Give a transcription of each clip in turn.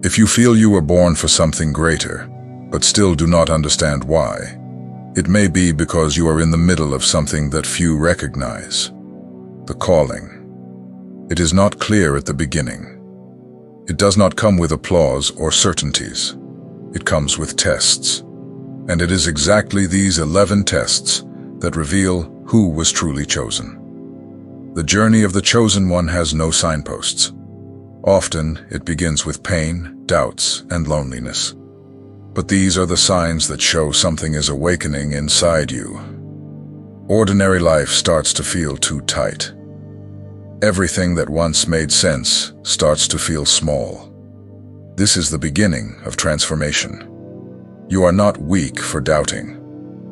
If you feel you were born for something greater, but still do not understand why, it may be because you are in the middle of something that few recognize. The calling. It is not clear at the beginning. It does not come with applause or certainties. It comes with tests. And it is exactly these 11 tests that reveal who was truly chosen. The journey of the chosen one has no signposts. Often, it begins with pain, doubts, and loneliness. But these are the signs that show something is awakening inside you. Ordinary life starts to feel too tight. Everything that once made sense starts to feel small. This is the beginning of transformation. You are not weak for doubting,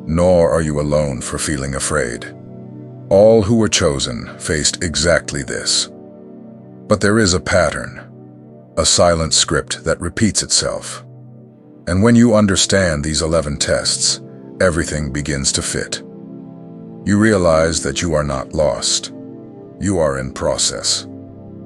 nor are you alone for feeling afraid. All who were chosen faced exactly this. But there is a pattern, a silent script that repeats itself. And when you understand these 11 tests, everything begins to fit. You realize that you are not lost. You are in process.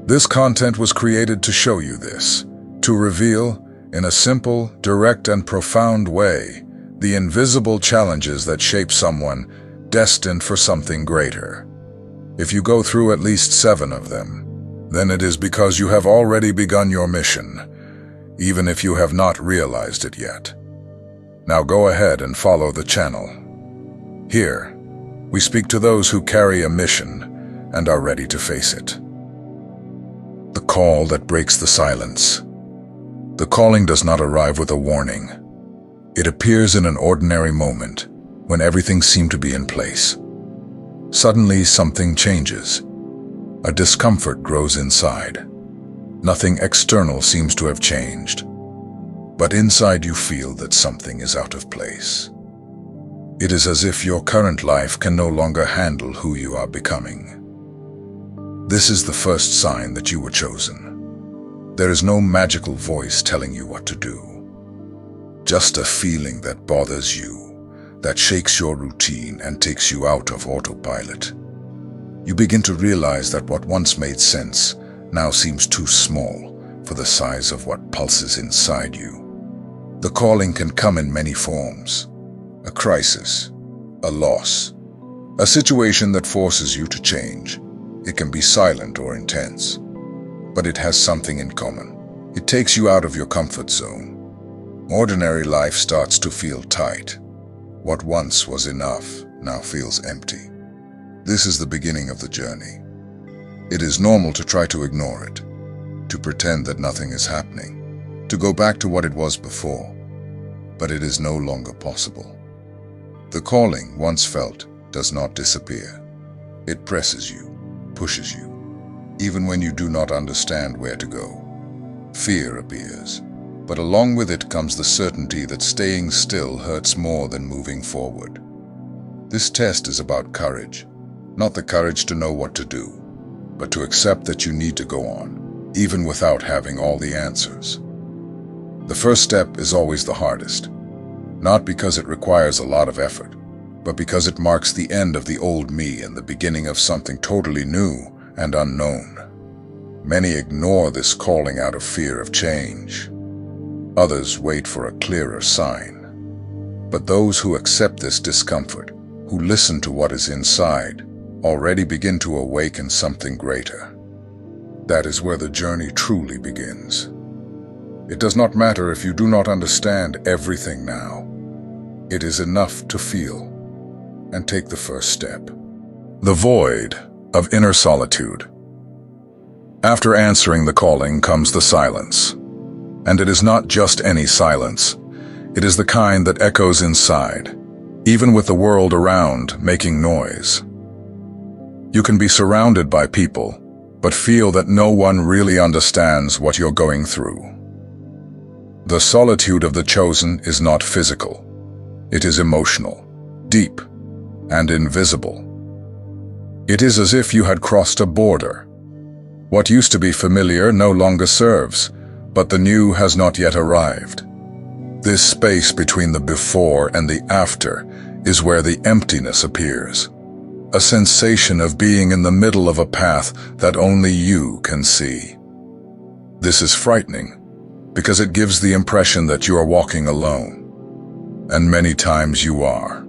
This content was created to show you this, to reveal, in a simple, direct, and profound way, the invisible challenges that shape someone destined for something greater. If you go through at least 7 of them, then it is because you have already begun your mission, even if you have not realized it yet. Now go ahead and follow the channel. Here, we speak to those who carry a mission and are ready to face it. The call that breaks the silence. The calling does not arrive with a warning. It appears in an ordinary moment when everything seemed to be in place. Suddenly, something changes. A discomfort grows inside. Nothing external seems to have changed, but inside you feel that something is out of place. It is as if your current life can no longer handle who you are becoming. This is the first sign that you were chosen. There is no magical voice telling you what to do. Just a feeling that bothers you, that shakes your routine and takes you out of autopilot. You begin to realize that what once made sense now seems too small for the size of what pulses inside you. The calling can come in many forms. A crisis, a loss, a situation that forces you to change. It can be silent or intense, but it has something in common. It takes you out of your comfort zone. Ordinary life starts to feel tight. What once was enough now feels empty. This is the beginning of the journey. It is normal to try to ignore it, to pretend that nothing is happening, to go back to what it was before, but it is no longer possible. The calling, once felt, does not disappear. It presses you, pushes you, even when you do not understand where to go. Fear appears, but along with it comes the certainty that staying still hurts more than moving forward. This test is about courage, not the courage to know what to do, but to accept that you need to go on, even without having all the answers. The first step is always the hardest, not because it requires a lot of effort, but because it marks the end of the old me and the beginning of something totally new and unknown. Many ignore this calling out of fear of change. Others wait for a clearer sign. But those who accept this discomfort, who listen to what is inside, already begin to awaken something greater. That is where the journey truly begins. It does not matter if you do not understand everything now. It is enough to feel and take the first step. The void of inner solitude. After answering the calling comes the silence. And it is not just any silence. It is the kind that echoes inside, even with the world around making noise. You can be surrounded by people, but feel that no one really understands what you're going through. The solitude of the chosen is not physical. It is emotional, deep, and invisible. It is as if you had crossed a border. What used to be familiar no longer serves, but the new has not yet arrived. This space between the before and the after is where the emptiness appears. A sensation of being in the middle of a path that only you can see. This is frightening, because it gives the impression that you are walking alone. And many times you are.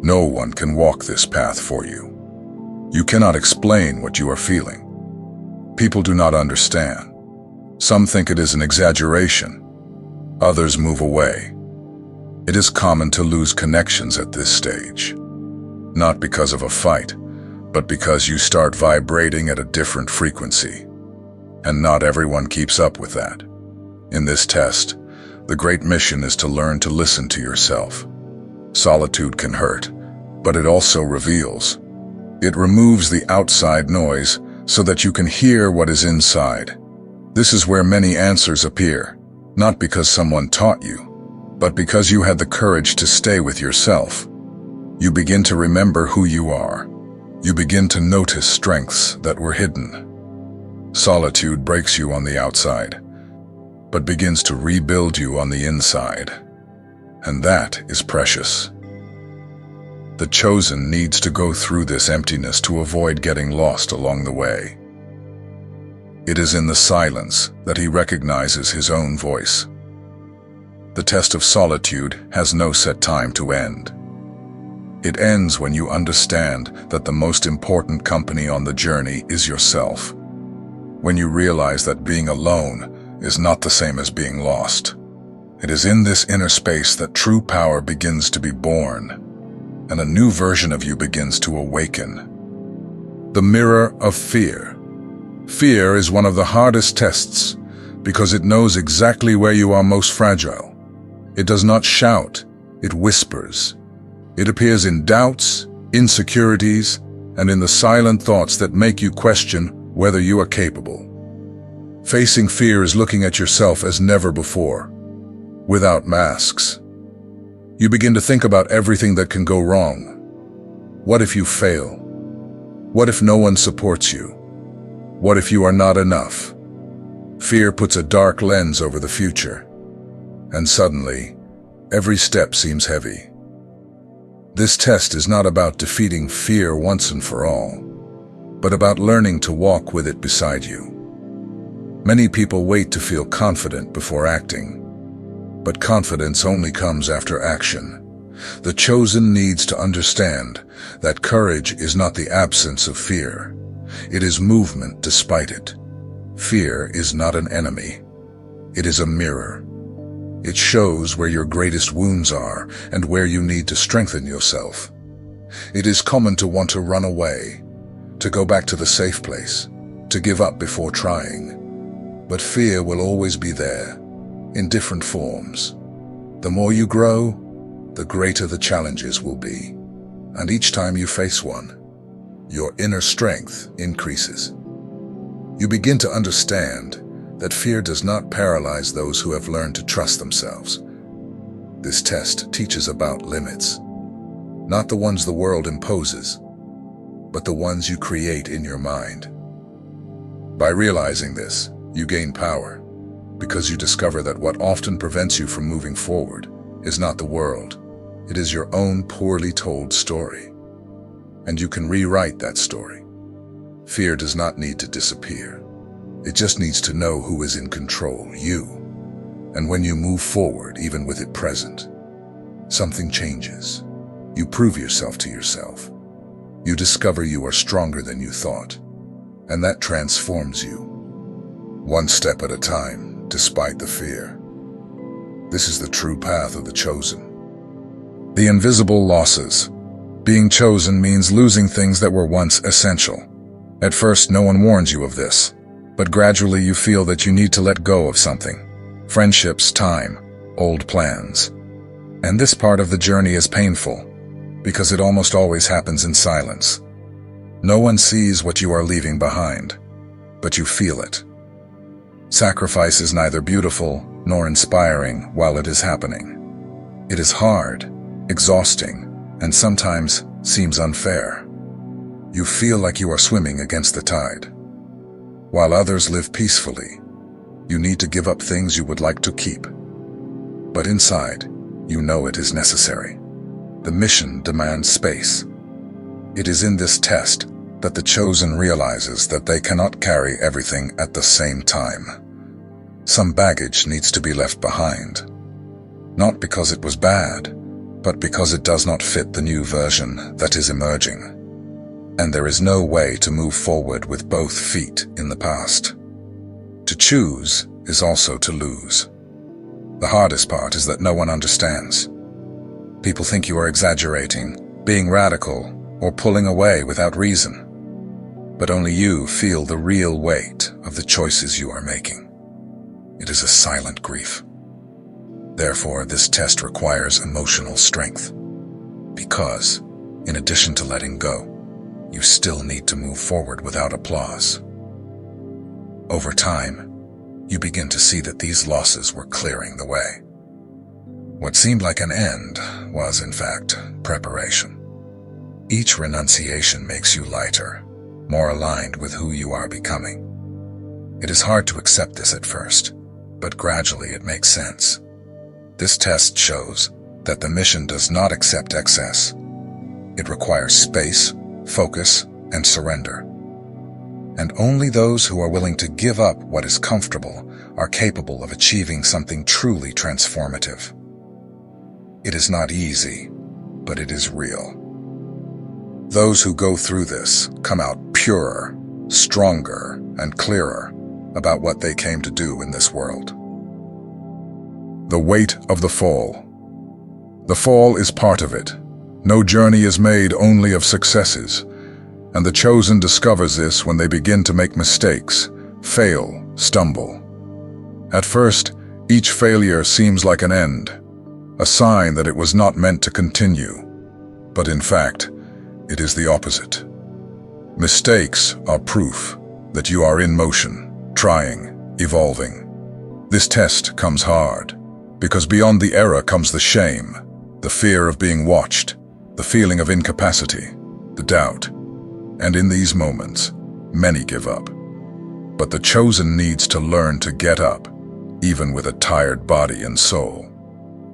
No one can walk this path for you. You cannot explain what you are feeling. People do not understand. Some think it is an exaggeration. Others move away. It is common to lose connections at this stage. Not because of a fight, but because you start vibrating at a different frequency. And not everyone keeps up with that. In this test, the great mission is to learn to listen to yourself. Solitude can hurt, but it also reveals. It removes the outside noise so that you can hear what is inside. This is where many answers appear, not because someone taught you, but because you had the courage to stay with yourself. You begin to remember who you are. You begin to notice strengths that were hidden. Solitude breaks you on the outside, but begins to rebuild you on the inside. And that is precious. The chosen needs to go through this emptiness to avoid getting lost along the way. It is in the silence that he recognizes his own voice. The test of solitude has no set time to end. It ends when you understand that the most important company on the journey is yourself. When you realize that being alone is not the same as being lost. It is in this inner space that true power begins to be born, and a new version of you begins to awaken. The mirror of fear. Fear is one of the hardest tests because it knows exactly where you are most fragile. It does not shout, it whispers. It appears in doubts, insecurities, and in the silent thoughts that make you question whether you are capable. Facing fear is looking at yourself as never before, without masks. You begin to think about everything that can go wrong. What if you fail? What if no one supports you? What if you are not enough? Fear puts a dark lens over the future, and suddenly, every step seems heavy. This test is not about defeating fear once and for all, but about learning to walk with it beside you. Many people wait to feel confident before acting, but confidence only comes after action. The chosen needs to understand that courage is not the absence of fear. It is movement despite it. Fear is not an enemy. It is a mirror. It shows where your greatest wounds are and where you need to strengthen yourself. It is common to want to run away, to go back to the safe place, to give up before trying. But fear will always be there, in different forms. The more you grow, the greater the challenges will be. And each time you face one, your inner strength increases. You begin to understand that fear does not paralyze those who have learned to trust themselves. This test teaches about limits, not the ones the world imposes, but the ones you create in your mind. By realizing this, you gain power, because you discover that what often prevents you from moving forward is not the world. It is your own poorly told story. And you can rewrite that story. Fear does not need to disappear. It just needs to know who is in control, you. And when you move forward, even with it present, something changes. You prove yourself to yourself. You discover you are stronger than you thought. And that transforms you. One step at a time, despite the fear. This is the true path of the chosen. The invisible losses. Being chosen means losing things that were once essential. At first, no one warns you of this. But gradually you feel that you need to let go of something. Friendships, time, old plans. And this part of the journey is painful, because it almost always happens in silence. No one sees what you are leaving behind, but you feel it. Sacrifice is neither beautiful nor inspiring while it is happening. It is hard, exhausting, and sometimes seems unfair. You feel like you are swimming against the tide. While others live peacefully, you need to give up things you would like to keep. But inside, you know it is necessary. The mission demands space. It is in this test that the chosen realizes that they cannot carry everything at the same time. Some baggage needs to be left behind. Not because it was bad, but because it does not fit the new version that is emerging. And there is no way to move forward with both feet in the past. To choose is also to lose. The hardest part is that no one understands. People think you are exaggerating, being radical, or pulling away without reason. But only you feel the real weight of the choices you are making. It is a silent grief. Therefore, this test requires emotional strength. Because, in addition to letting go, you still need to move forward without applause. Over time, you begin to see that these losses were clearing the way. What seemed like an end was, in fact, preparation. Each renunciation makes you lighter, more aligned with who you are becoming. It is hard to accept this at first, but gradually it makes sense. This test shows that the mission does not accept excess. It requires space, focus, and surrender. And only those who are willing to give up what is comfortable are capable of achieving something truly transformative. It is not easy, but it is real. Those who go through this come out purer, stronger, and clearer about what they came to do in this world. The weight of the fall. The fall is part of it. No journey is made only of successes, and the chosen discovers this when they begin to make mistakes, fail, stumble. At first, each failure seems like an end, a sign that it was not meant to continue. But in fact, it is the opposite. Mistakes are proof that you are in motion, trying, evolving. This test comes hard, because beyond the error comes the shame, the fear of being watched, the feeling of incapacity, the doubt. And in these moments, many give up. But the chosen needs to learn to get up, even with a tired body and soul,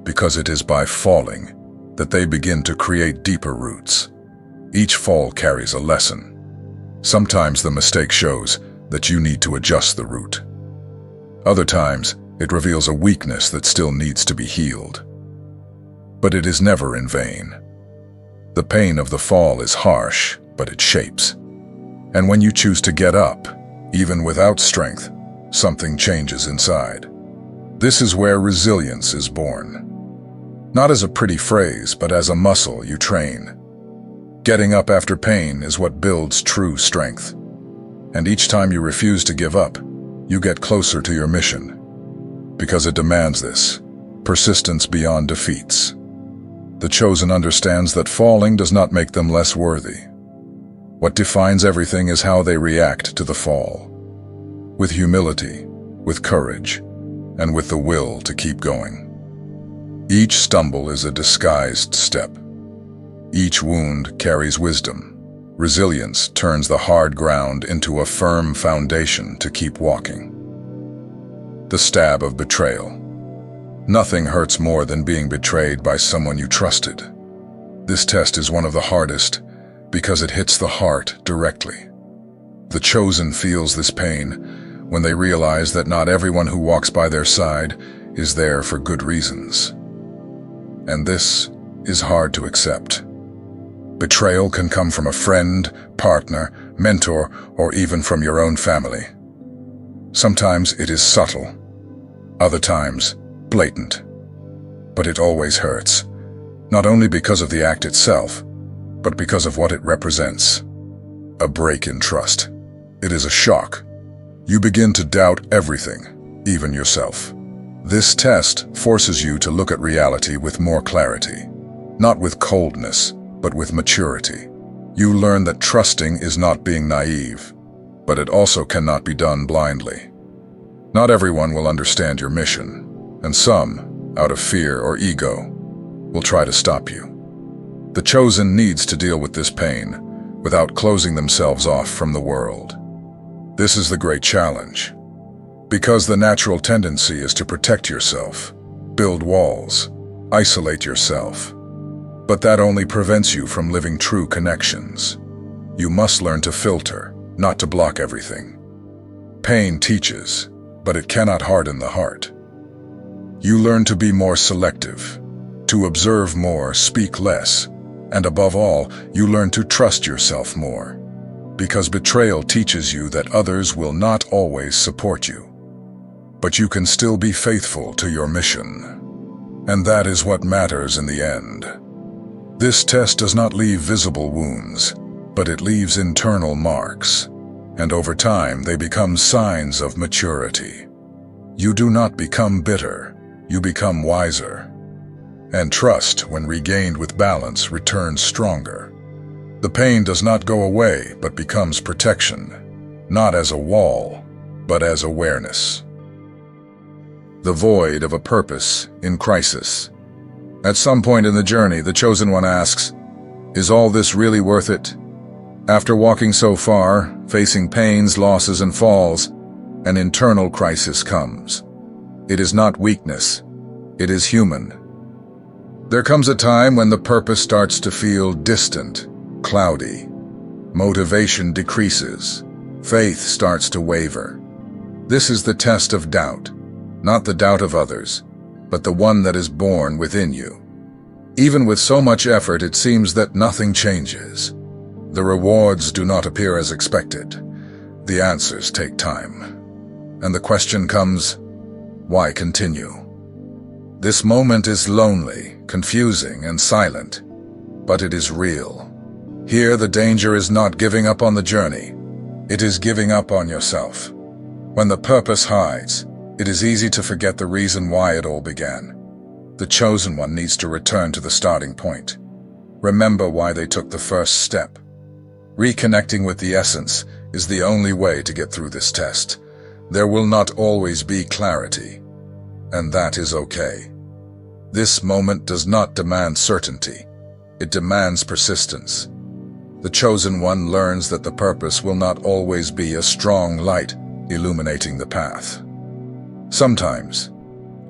because it is by falling that they begin to create deeper roots. Each fall carries a lesson. Sometimes the mistake shows that you need to adjust the route. Other times, it reveals a weakness that still needs to be healed. But it is never in vain. The pain of the fall is harsh, but it shapes. And when you choose to get up, even without strength, something changes inside. This is where resilience is born. Not as a pretty phrase, but as a muscle you train. Getting up after pain is what builds true strength. And each time you refuse to give up, you get closer to your mission. Because it demands this, persistence beyond defeats. The chosen understands that falling does not make them less worthy. What defines everything is how they react to the fall. With humility, with courage, and with the will to keep going. Each stumble is a disguised step. Each wound carries wisdom. Resilience turns the hard ground into a firm foundation to keep walking. The stab of betrayal. Nothing hurts more than being betrayed by someone you trusted. This test is one of the hardest because it hits the heart directly. The chosen feels this pain when they realize that not everyone who walks by their side is there for good reasons. And this is hard to accept. Betrayal can come from a friend, partner, mentor, or even from your own family. Sometimes it is subtle, other times blatant. But it always hurts, not only because of the act itself, but because of what it represents. A break in trust. It is a shock. You begin to doubt everything, even yourself. This test forces you to look at reality with more clarity, not with coldness, but with maturity. You learn that trusting is not being naive, but it also cannot be done blindly. Not everyone will understand your mission, and some, out of fear or ego, will try to stop you. The chosen needs to deal with this pain without closing themselves off from the world. This is the great challenge, because the natural tendency is to protect yourself, build walls, isolate yourself. But that only prevents you from living true connections. You must learn to filter, not to block everything. Pain teaches, but it cannot harden the heart. You learn to be more selective, to observe more, speak less, and above all, you learn to trust yourself more. Because betrayal teaches you that others will not always support you. But you can still be faithful to your mission. And that is what matters in the end. This test does not leave visible wounds, but it leaves internal marks. And over time, they become signs of maturity. You do not become bitter. You become wiser. And trust, when regained with balance, returns stronger. The pain does not go away, but becomes protection, not as a wall, but as awareness. The void of a purpose in crisis. At some point in the journey, the chosen one asks, "Is all this really worth it?" After walking so far, facing pains, losses, and falls, an internal crisis comes. It is not weakness. It is human. There comes a time when the purpose starts to feel distant, cloudy. Motivation decreases. Faith starts to waver. This is the test of doubt, not the doubt of others, but the one that is born within you. Even with so much effort, it seems that nothing changes. The rewards do not appear as expected. The answers take time. And the question comes, why continue? This moment is lonely, confusing, and silent, but it is real. Here, the danger is not giving up on the journey. It is giving up on yourself. When the purpose hides, it is easy to forget the reason why it all began. The chosen one needs to return to the starting point. Remember why they took the first step. Reconnecting with the essence is the only way to get through this test. There will not always be clarity, and that is okay. This moment does not demand certainty. It demands persistence. The chosen one learns that the purpose will not always be a strong light illuminating the path. Sometimes,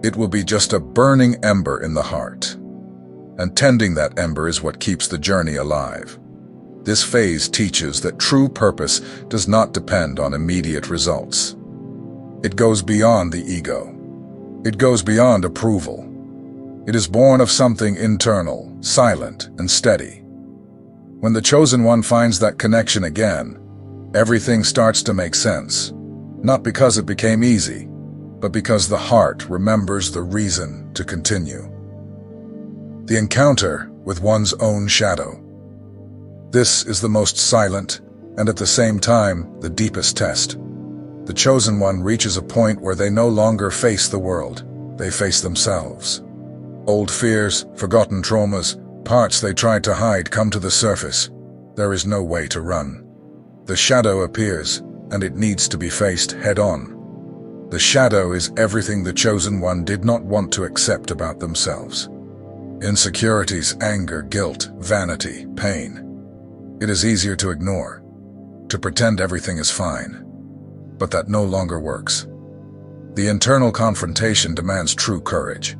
it will be just a burning ember in the heart. And tending that ember is what keeps the journey alive. This phase teaches that true purpose does not depend on immediate results. It goes beyond the ego. It goes beyond approval. It is born of something internal, silent, and steady. When the chosen one finds that connection again, everything starts to make sense. Not because it became easy, but because the heart remembers the reason to continue. The encounter with one's own shadow. This is the most silent and at the same time the deepest test. The chosen one reaches a point where they no longer face the world, they face themselves. Old fears, forgotten traumas, parts they tried to hide come to the surface. There is no way to run. The shadow appears, and it needs to be faced head-on. The shadow is everything the chosen one did not want to accept about themselves. Insecurities, anger, guilt, vanity, pain. It is easier to ignore, to pretend everything is fine. But that no longer works. The internal confrontation demands true courage.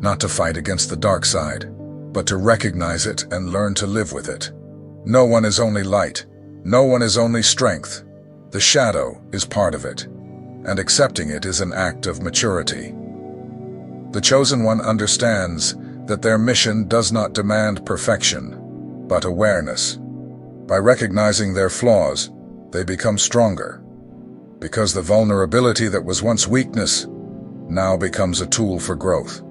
Not to fight against the dark side, but to recognize it and learn to live with it. No one is only light. No one is only strength. The shadow is part of it, and accepting it is an act of maturity. The chosen one understands that their mission does not demand perfection, but awareness. By recognizing their flaws, they become stronger, because the vulnerability that was once weakness now becomes a tool for growth.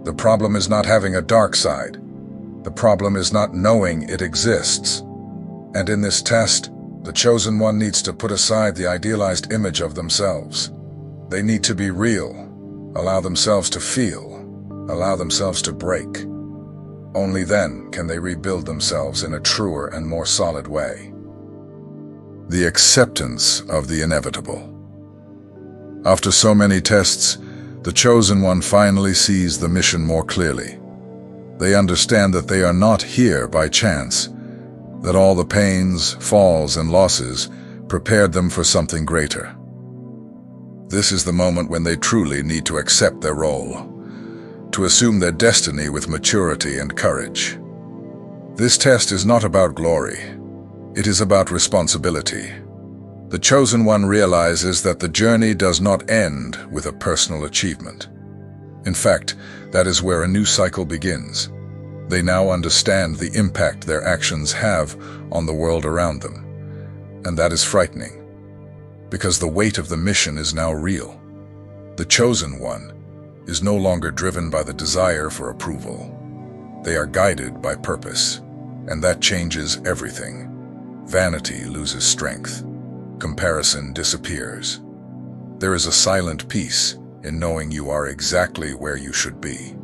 The problem is not having a dark side. The problem is not knowing it exists. And in this test, the chosen one needs to put aside the idealized image of themselves. They need to be real, allow themselves to feel, allow themselves to break. Only then can they rebuild themselves in a truer and more solid way. The acceptance of the inevitable. After so many tests, the chosen one finally sees the mission more clearly. They understand that they are not here by chance, that all the pains, falls, and losses prepared them for something greater. This is the moment when they truly need to accept their role, to assume their destiny with maturity and courage. This test is not about glory. It is about responsibility. The chosen one realizes that the journey does not end with a personal achievement. In fact, that is where a new cycle begins. They now understand the impact their actions have on the world around them. And that is frightening, because the weight of the mission is now real. The chosen one is no longer driven by the desire for approval. They are guided by purpose, and that changes everything. Vanity loses strength. Comparison disappears. There is a silent peace in knowing you are exactly where you should be.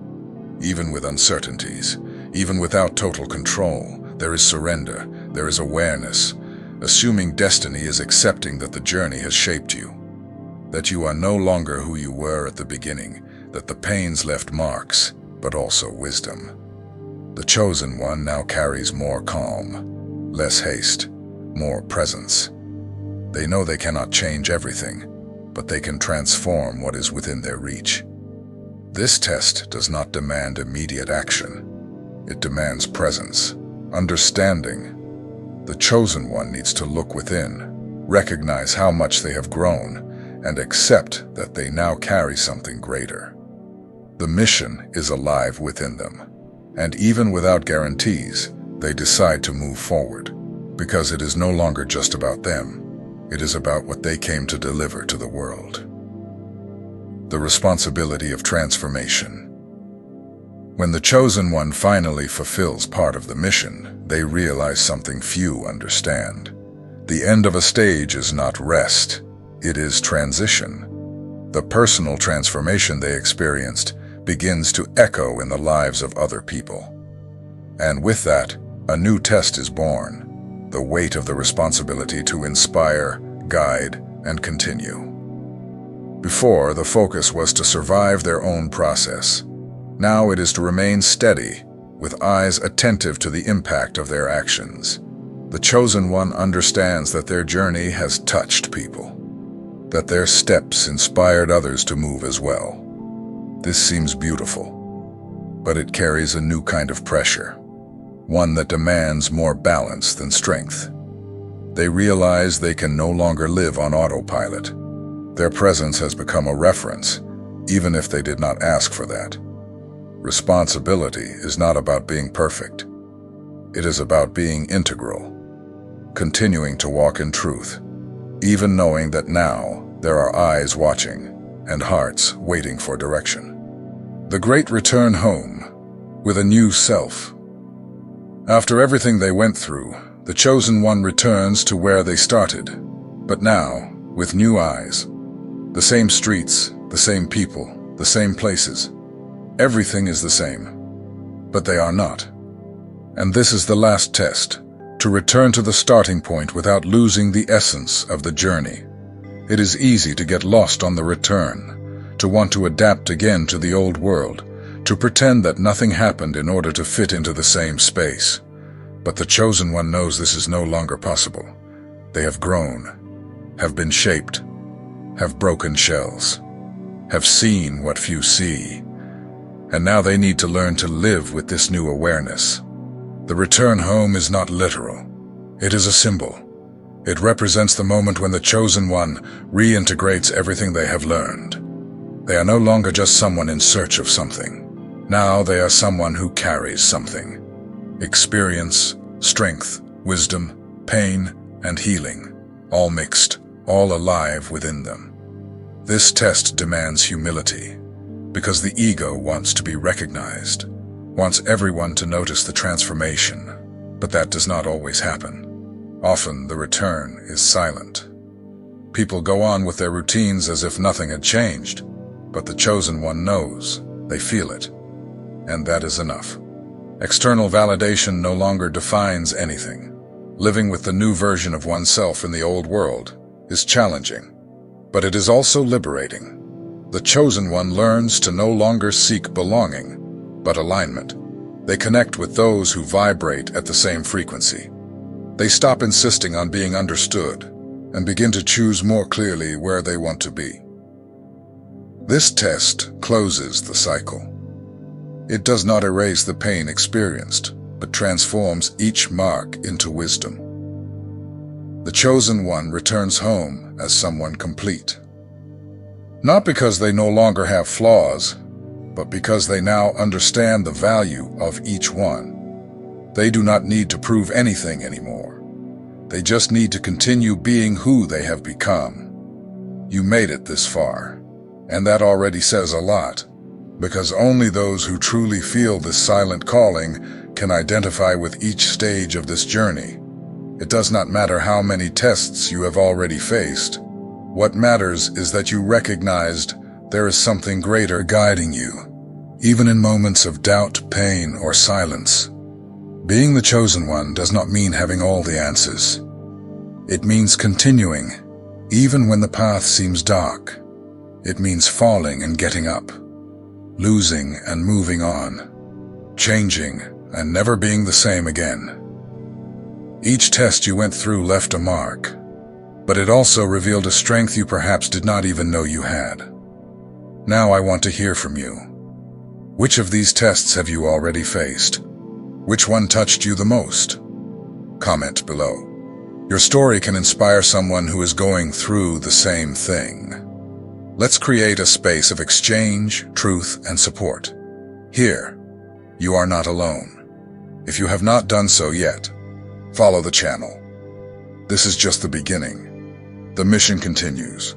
Even with uncertainties, even without total control, there is surrender, there is awareness. Assuming destiny is accepting that the journey has shaped you, that you are no longer who you were at the beginning, that the pains left marks, but also wisdom. The chosen one now carries more calm, less haste, more presence. They know they cannot change everything, but they can transform what is within their reach. This test does not demand immediate action. It demands presence, understanding. The chosen one needs to look within, recognize how much they have grown, and accept that they now carry something greater. The mission is alive within them, and even without guarantees, they decide to move forward, because it is no longer just about them. It is about what they came to deliver to the world. The responsibility of transformation. When the chosen one finally fulfills part of the mission, they realize something few understand. The end of a stage is not rest, it is transition. The personal transformation they experienced begins to echo in the lives of other people. And with that, a new test is born, the weight of the responsibility to inspire, guide, and continue. Before, the focus was to survive their own process. Now it is to remain steady, with eyes attentive to the impact of their actions. The chosen one understands that their journey has touched people, that their steps inspired others to move as well. This seems beautiful, but it carries a new kind of pressure, one that demands more balance than strength. They realize they can no longer live on autopilot. Their presence has become a reference, even if they did not ask for that. Responsibility is not about being perfect. It is about being integral, continuing to walk in truth, even knowing that now there are eyes watching and hearts waiting for direction. The great return home, with a new self. After everything they went through, the chosen one returns to where they started, but now, with new eyes. The same streets, the same people, the same places. Everything is the same, but they are not. And this is the last test, to return to the starting point without losing the essence of the journey. It is easy to get lost on the return, to want to adapt again to the old world, to pretend that nothing happened in order to fit into the same space. But the chosen one knows this is no longer possible. They have grown, have been shaped, have broken shells, have seen what few see, and now they need to learn to live with this new awareness. The return home is not literal. It is a symbol. It represents the moment when the chosen one reintegrates everything they have learned. They are no longer just someone in search of something. Now they are someone who carries something. Experience, strength, wisdom, pain, and healing, all mixed, all alive within them. This test demands humility, because the ego wants to be recognized, wants everyone to notice the transformation, but that does not always happen. Often the return is silent. People go on with their routines as if nothing had changed, but the chosen one knows, they feel it, and that is enough. External validation no longer defines anything. Living with the new version of oneself in the old world is challenging, but it is also liberating. The chosen one learns to no longer seek belonging, but alignment. They connect with those who vibrate at the same frequency. They stop insisting on being understood and begin to choose more clearly where they want to be. This test closes the cycle. It does not erase the pain experienced, but transforms each mark into wisdom. The chosen one returns home as someone complete. Not because they no longer have flaws, but because they now understand the value of each one. They do not need to prove anything anymore. They just need to continue being who they have become. You made it this far, and that already says a lot, because only those who truly feel this silent calling can identify with each stage of this journey. It does not matter how many tests you have already faced. What matters is that you recognized there is something greater guiding you, even in moments of doubt, pain, or silence. Being the chosen one does not mean having all the answers. It means continuing, even when the path seems dark. It means falling and getting up, losing and moving on, changing and never being the same again. Each test you went through left a mark, but it also revealed a strength you perhaps did not even know you had. Now I want to hear from you. Which of these tests have you already faced? Which one touched you the most? Comment below. Your story can inspire someone who is going through the same thing. Let's create a space of exchange, truth, and support. Here, you are not alone. If you have not done so yet, follow the channel. This is just the beginning. The mission continues,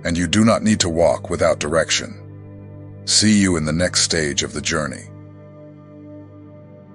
and you do not need to walk without direction. See you in the next stage of the journey.